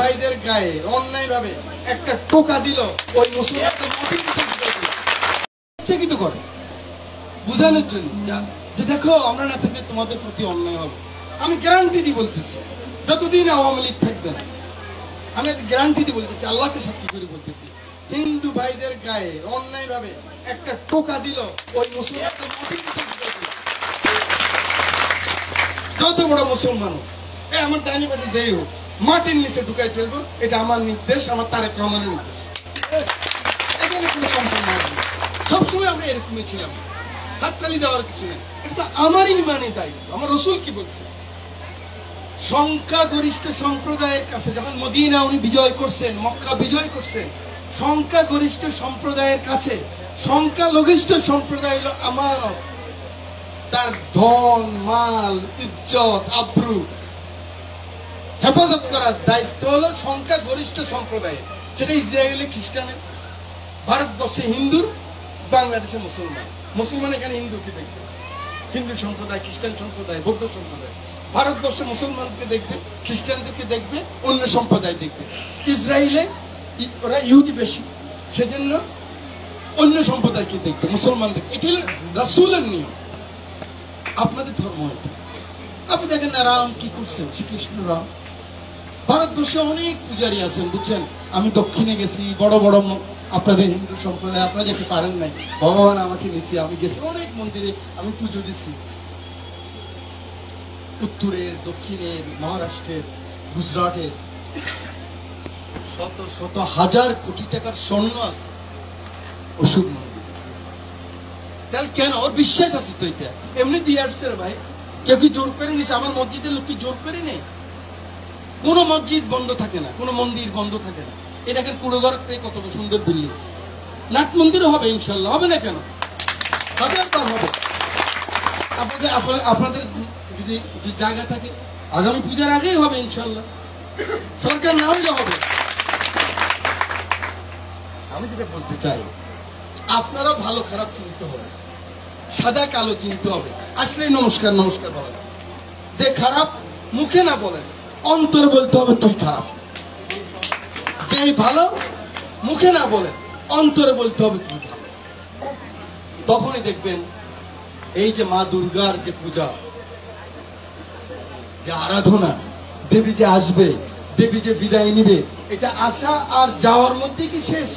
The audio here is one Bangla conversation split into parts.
ভাইদের গায়ে অন্যায় ভাবে একটা টোকা দিল, ওই মুসলমানদের কিন্তু করে বুঝানোর জন্য যে দেখো আমরা না থাকলে তোমাদের প্রতি অন্যায় হবে। আমি গ্যারান্টি দিয়ে বলতেছি, যতদিন আওয়ামী লীগ থাকবে না, আমি গ্যারান্টি দিয়ে বলতেছি, আল্লাহকে সাক্ষী করে বলতেছি, হিন্দু ভাইদের গায়ে অন্যায় ভাবে একটা টোকা দিল, ওই মুসলমানদের যত বড় মুসলমান আমার ডাইনি বাড়ি যেই হোক মাটির নিচে ঢুকাই ফেলবো। এটা আমার নির্দেশ, আমার তারেক রহমানের নির্দেশ। এখানে কোনো কম্প্রোমাইজ নেই। সবসময় আমরা এরকমই ছিলাম, হাততালি দেওয়ার কিছু নেই। এটা তো আমারই ইমানি দায়িত্ব। আমার রসুল কি বলছে, সংখ্যাগরিষ্ঠ সম্প্রদায়ের কাছে যখন মদিনা উনি বিজয় করছেন, মক্কা বিজয় করছেন, সংখ্যাগরিষ্ঠ সম্প্রদায়ের কাছে সংখ্যালঘিষ্ঠ সম্প্রদায় হলো আমার, তার ধন মাল ইজ্জত আব্রু হেফাজত করার দায়িত্ব হলো সংখ্যাগরিষ্ঠ সম্প্রদায়। সেটা ইসরায়েলে খ্রিস্টানের, ভারতবর্ষে হিন্দুর, বাংলাদেশে মুসলমান। মুসলমান এখানে হিন্দুকে দেখবে, হিন্দু সম্প্রদায়, খ্রিস্টান সম্প্রদায়, বৌদ্ধ সম্প্রদায়। ভারতবর্ষে মুসলমানকে দেখবে, খ্রিস্টানদেরকে দেখবে, অন্য সম্প্রদায় দেখবে। ইসরায়েলে ওরা ইহুদি বেশি, সেজন্য অন্য সম্প্রদায়কে দেখবে, মুসলমানদের। এটি হলো রাসূলের নিয়ম। আপনাদের ধর্ম এটা। আপনি দেখেন না রাম কি করছেন, শ্রীকৃষ্ণ রাম। ভারতবর্ষে অনেক পূজারী আছেন, বুঝছেন। আমি দক্ষিণে গেছি, বড় বড় আপনাদের হিন্দু সম্প্রদায়, আপনারা যেতে পারেন নাই, ভগবান আমাকে নিয়েছি, আমি গেছি অনেক মন্দিরে, আমি পুজো দিছি। উত্তরের, দক্ষিণের, মহারাষ্ট্রের, গুজরাটের শত শত হাজার কোটি টাকার স্বর্ণ আছে ওসব মন্দির। তাহলে কেন? ওর বিশ্বাস আছে তো, এটা এমনি দিয়ে আসছে ভাই। কেউ কি জোর করে নিছে? আমার মসজিদের লোক কি জোর করে নেই? কোন মসজিদ বন্ধ থাকে না, কোন মন্দির বন্ধ থাকে না। এই দেখেন কুড়োঘর থেকে কত সুন্দর বিল্ডিং, নাট মন্দিরও হবে ইনশাল্লাহ, হবে না কেন? হবে, একবার হবে। আপনাদের যদি জায়গা থাকে আগামী পূজার আগেই হবে ইনশাল্লাহ, সরকার না হইলে হবে। আমি যেটা বলতে চাই, আপনারাও ভালো খারাপ চিনতে হবে, সাদা কালো চিনতে হবে। আসলে নমস্কার নমস্কার বলেন, যে খারাপ মুখে না বলেন, অন্তরে বলতে হবে তুই খারাপ। যে ভালো মুখে না বলেন, অন্তরে বলতে হবে তুই ভালো। তখনই দেখবেন এই যে মা দুর্গার যে পূজা, যে আরাধনা, দেবী যে আসবে, দেবী যে বিদায় নিবে, এটা আসা আর যাওয়ার মধ্যে কি শেষ?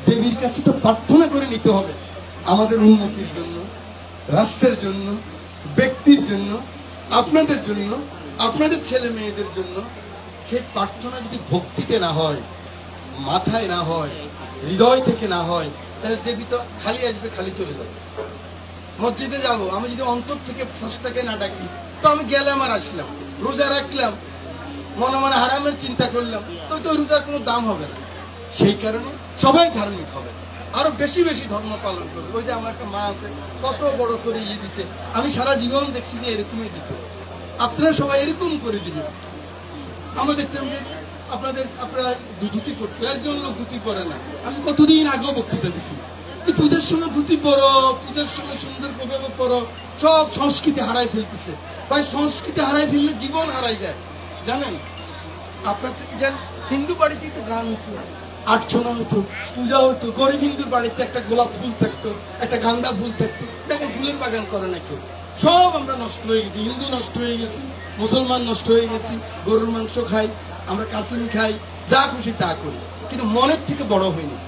দেবীর কাছে তো প্রার্থনা করে নিতে হবে আমাদের উন্নতির জন্য, রাষ্ট্রের জন্য, ব্যক্তির জন্য, আপনাদের জন্য, আপনাদের ছেলে মেয়েদের জন্য। সেই প্রার্থনা যদি ভক্তিতে না হয়, মাথায় না হয়, হৃদয় থেকে না হয়, তাহলে দেবী তো খালি আসবে, খালি চলে যাবে। মসজিদে যাব, আমি যদি অন্তর থেকে স্রষ্টাকে না ডাকি, তো আমি গেলাম আর আসলাম, রোজা রাখলাম, মনে মনে হারামের চিন্তা করলাম, তো রোজার কোনো দাম হবে না। সেই কারণে সবাই ধার্মিক হবে, আরো বেশি বেশি ধর্ম পালন করবে। ওই যে আমার একটা মা আছে, কত বড় করে ইয়ে দিছে, আমি সারা জীবন দেখছি যে এরকমই দিত। আপনারা সবাই এরকম করে দিবেন। আমরা দেখতাম যে আপনারা ধুতি পরতো, একজন লোক ধুতি পরে না। আমি কতদিন আগেও বক্তৃতা দিছি, পূজার সময় ধুতি পরো, পূজার সময় সুন্দর ভাবে পরো। সব সংস্কৃতি হারাই ফেলতেছে ভাই। সংস্কৃতি হারাই ফেললে জীবন হারাই যায়, জানেন? আপনার থেকে যান, হিন্দু বাড়িতেই তো গান হতো, আর্চনা হতো, পূজা হতো। গরিব হিন্দুর বাড়িতে একটা গোলাপ ফুল থাকতো, একটা গাঁদা ফুল থাকতো। দেখেন ফুলের বাগান করে না কেউ। সব আমরা নষ্ট হয়ে গেছি, হিন্দু নষ্ট হয়ে গেছি, মুসলমান নষ্ট হয়ে গেছি। গরুর মাংস খাই, আমরা কাসিমি খাই, যা খুশি তা করি, কিন্তু মনের থেকে বড় হইনি।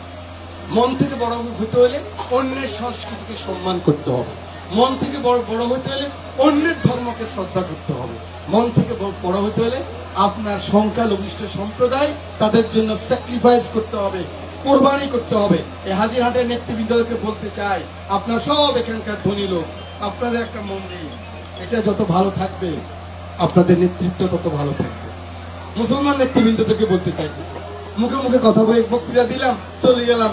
মন থেকে বড় হতে হলে অন্যের সংস্কৃতিকে সম্মান করতে হবে। মন থেকে বড় হতে হলে অন্যের ধর্মকে শ্রদ্ধা করতে হবে। মন থেকে বড় হতে হলে আপনার সংখ্যালঘিষ্ঠ সম্প্রদায়, তাদের জন্য স্যাক্রিফাইস করতে হবে, কোরবানি করতে হবে। এই হাজিরহাটের নেতৃবৃন্দকে বলতে চাই, আপনারা সব এখানকার ধনী লোক, আপনাদের একটা মন্দির, এটা যত ভালো থাকবে আপনাদের নেতৃত্ব তত ভালো থাকবে। মুসলমান নেতৃবৃন্দকে বলতে চাইতেছি, মুখে মুখে কথা বলে বক্তৃতা দিলাম, চলে গেলাম।